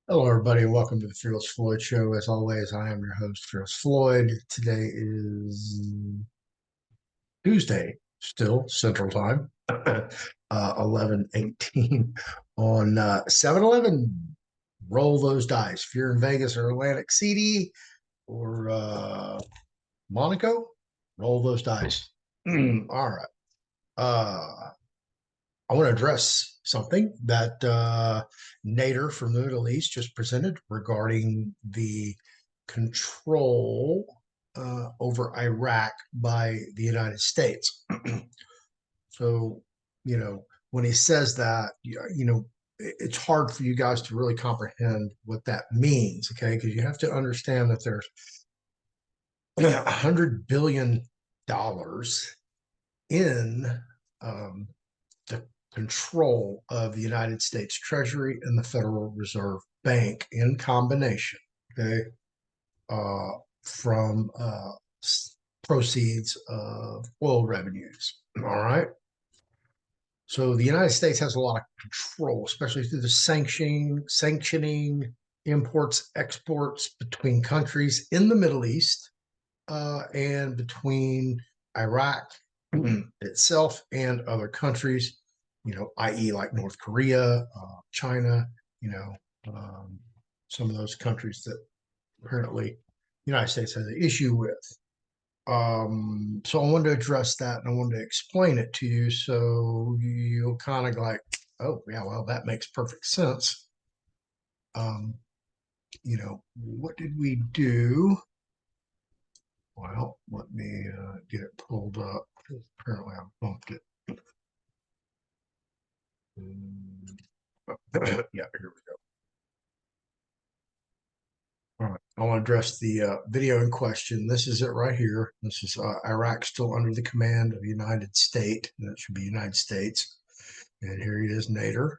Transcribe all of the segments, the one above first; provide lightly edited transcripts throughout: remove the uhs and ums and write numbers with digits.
Hello, everybody, and welcome to the Fearless Floyd Show. As always, I am your host, Fearless Floyd. Today is Tuesday, still Central Time, 11:18 on 7-Eleven. Roll those dice. If you're in Vegas or Atlantic City or Monaco, roll those dice. All right. I want to address something that Nader from the Middle East just presented regarding the control over Iraq by the United States. So, when he says that, it's hard for you guys to really comprehend what that means, okay? Because you have to understand that there's $100 billion in the control of the United States Treasury and the Federal Reserve Bank in combination, okay, from proceeds of oil revenues. All right. So the United States has a lot of control, especially through the sanctioning imports, exports between countries in the Middle East and between Iraq itself and other countries, i.e., like North Korea, China, some of those countries that apparently the United States has an issue with. So I wanted to address that and I wanted to explain it to you so you'll kind of like, oh, yeah, well, that makes perfect sense. What did we do? Well, let me get it pulled up. Apparently, I bumped it. Yeah, here we go. All right, I want to address the video in question. This is it right here. This is Iraq still under the command of the United States. That should be United States. And here he is, Nader.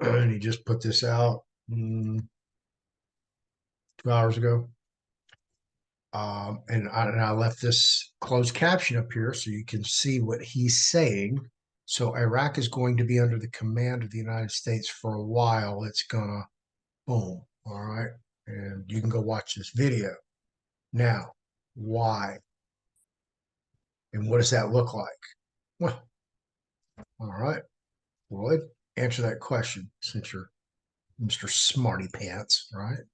And he just put this out 2 hours ago. And I left this closed caption up here so you can see what he's saying. So Iraq is going to be under the command of the United States for a while. It's gonna boom. All right. And you can go watch this video. Now, why? And what does that look like? Well, all right. Floyd, answer that question since you're Mr. Smarty Pants, right?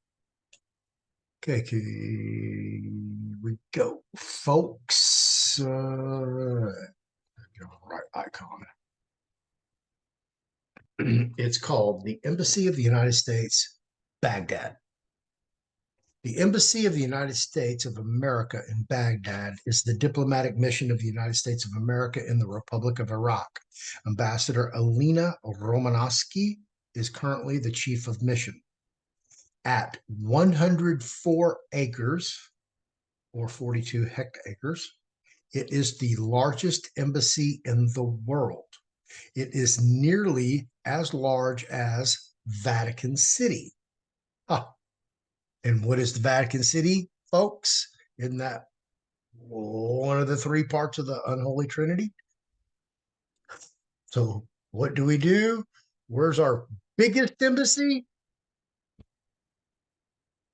Okay, here we go, folks. Right icon. It's called the Embassy of the United States, Baghdad. The Embassy of the United States of America in Baghdad is the diplomatic mission of the United States of America in the Republic of Iraq. Ambassador Alina Romanowski is currently the chief of mission. At 104 acres, or 42 hectares, it is the largest embassy in the world. It is nearly as large as Vatican City. Huh. And what is the Vatican City, folks? Isn't that one of the three parts of the unholy Trinity? So what do? Where's our biggest embassy?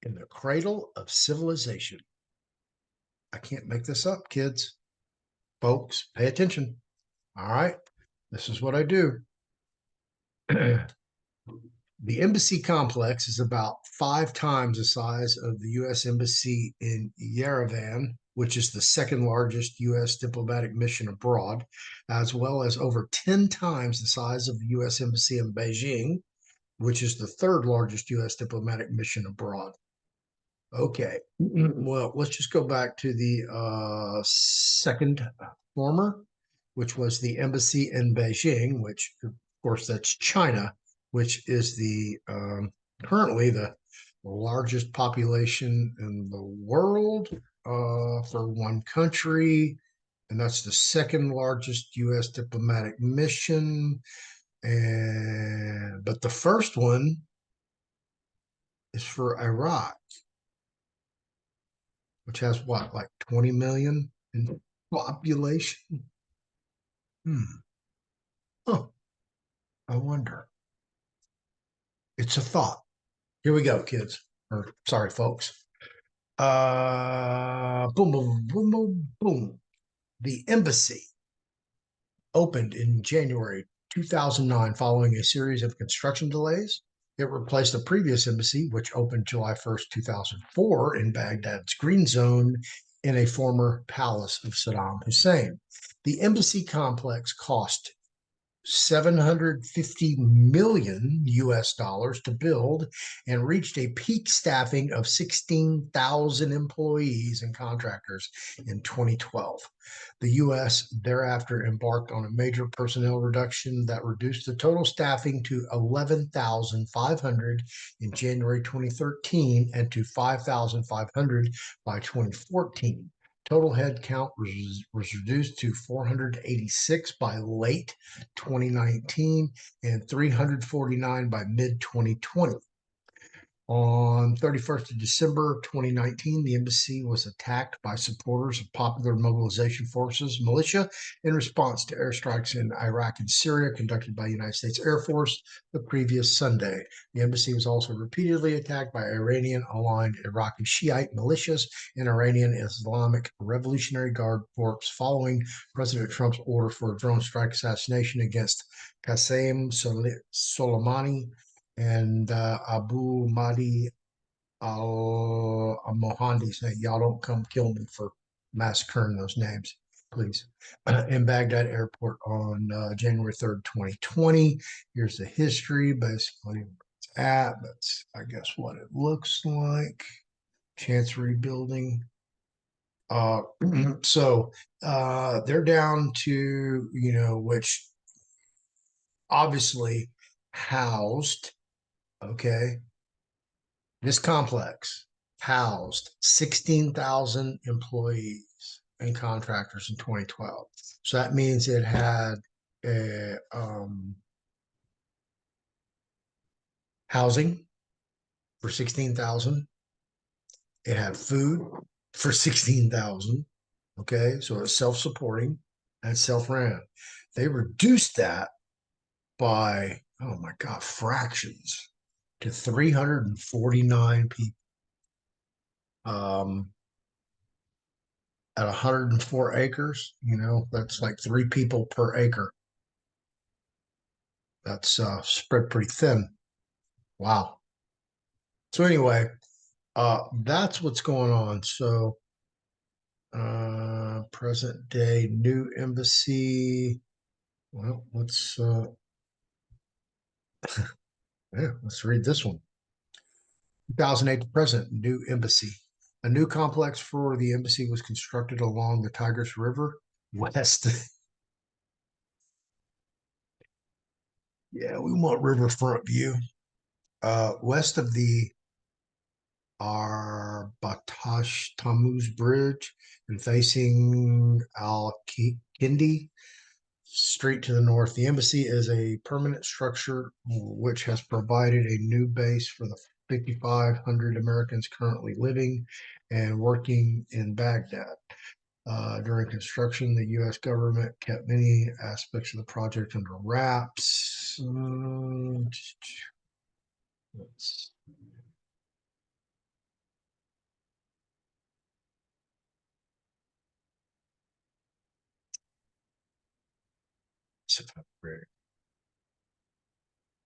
In the cradle of civilization. I can't make this up, kids. Folks, pay attention. All right. This is what I do. The embassy complex is about 5 times the size of the U.S. Embassy in Yerevan, which is the second largest U.S. diplomatic mission abroad, as well as over 10 times the size of the U.S. Embassy in Beijing, which is the third largest U.S. diplomatic mission abroad. Okay, well, let's just go back to the second former, which was the embassy in Beijing, which, of course, that's China, which is the currently the largest population in the world for one country, and that's the second largest U.S. diplomatic mission. But the first one is for Iraq, which has what, like 20 million in population? Huh. I wonder. It's a thought. Here we go, kids. Or sorry, folks. Boom, boom, boom, boom, boom. The embassy opened in January 2009 following a series of construction delays. It replaced a previous embassy, which opened July 1st, 2004, in Baghdad's Green Zone in a former palace of Saddam Hussein. The embassy complex cost 750 million US dollars to build and reached a peak staffing of 16,000 employees and contractors in 2012. The US thereafter embarked on a major personnel reduction that reduced the total staffing to 11,500 in January 2013 and to 5,500 by 2014. Total head count was reduced to 486 by late 2019 and 349 by mid 2020. On 31st of December 2019, the embassy was attacked by supporters of Popular Mobilization Forces militia in response to airstrikes in Iraq and Syria conducted by the United States Air Force the previous Sunday. The embassy was also repeatedly attacked by Iranian-aligned Iraqi Shiite militias and Iranian Islamic Revolutionary Guard Corps following President Trump's order for a drone strike assassination against Qasem Soleimani and Abu Mahdi al-Mohandi say, y'all don't come kill me for massacring those names, please. In Baghdad airport on January 3rd, 2020. Here's the history, basically it's at, that's I guess what it looks like. Chancery building. So they're down to, which obviously housed, okay, this complex housed 16,000 employees and contractors in 2012. So that means it had a, housing for 16,000. It had food for 16,000. Okay, so it's self-supporting and self-ran. They reduced that by, oh my God, fractions to 349 people. At 104 acres, that's like 3 people per acre. That's spread pretty thin. Wow. So anyway, that's what's going on. So present day new embassy. Well, let's yeah, let's read this one. 2008 to present, new embassy. A new complex for the embassy was constructed along the Tigris River west. Yeah, we want riverfront view. West of the Arbatash Tammuz Bridge and facing Al Kindi Street to the north. The embassy is a permanent structure which has provided a new base for the 5,500 Americans currently living and working in Baghdad. During construction, the U.S. government kept many aspects of the project under wraps. Let's see if I'm ready.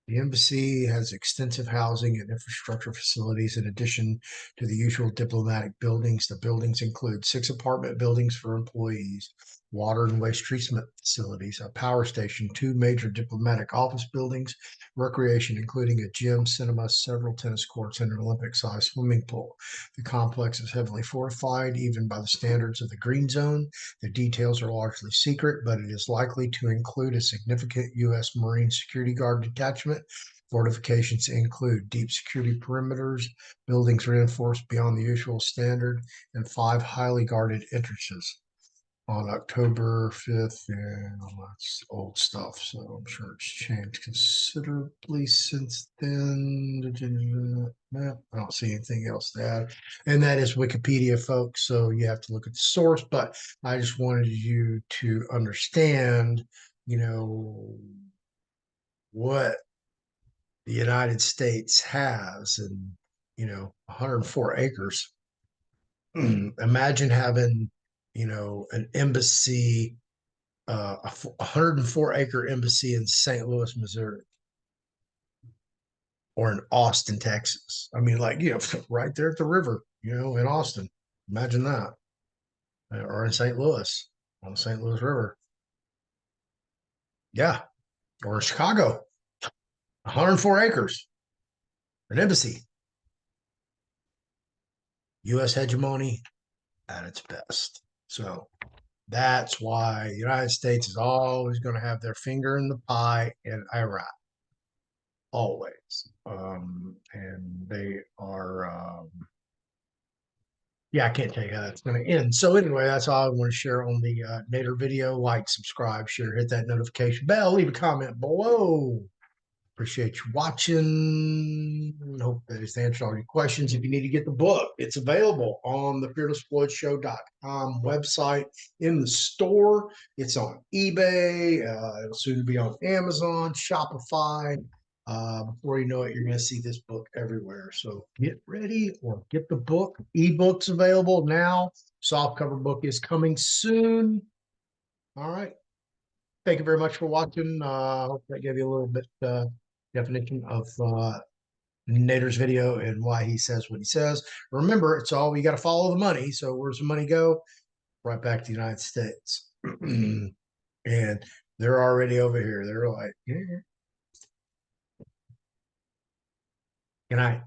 The embassy has extensive housing and infrastructure facilities in addition to the usual diplomatic buildings. The buildings include 6 apartment buildings for employees, water and waste treatment facilities, a power station, 2 major diplomatic office buildings, recreation, including a gym, cinema, several tennis courts, and an Olympic-sized swimming pool. The complex is heavily fortified, even by the standards of the Green Zone. The details are largely secret, but it is likely to include a significant U.S. Marine Security Guard detachment. Fortifications include deep security perimeters, buildings reinforced beyond the usual standard, and 5 highly guarded entrances. On October 5th, and that's old stuff, so I'm sure it's changed considerably since then. I don't see anything else to add. And that is Wikipedia, folks, so you have to look at the source, but I just wanted you to understand, what the United States has, and 104 acres. Imagine having, an embassy, a 104-acre embassy in St. Louis, Missouri, or in Austin, Texas. I mean, like, right there at the river, in Austin. Imagine that. Or in St. Louis, on the St. Louis River. Yeah. Or in Chicago, 104 acres, an embassy. U.S. hegemony at its best. So that's why the United States is always going to have their finger in the pie in Iraq, always. And they are, yeah, I can't tell you how that's going to end. So anyway, that's all I want to share on the NADAR video. Like, subscribe, share, hit that notification bell, leave a comment below. Appreciate you watching. Hope that has answered all your questions. If you need to get the book, it's available on the fearlessfloydshow.com website, in the store. It's on eBay. It'll soon be on Amazon, Shopify. Before you know it, you're going to see this book everywhere. So get ready or get the book. eBook's available now. Softcover book is coming soon. All right. Thank you very much for watching. Hope that gave you a little bit definition of Nader's video and why he says what he says. Remember, it's all, you got to follow the money. So where's the money go? Right back to the United States. And they're already over here. They're like, yeah. Good night.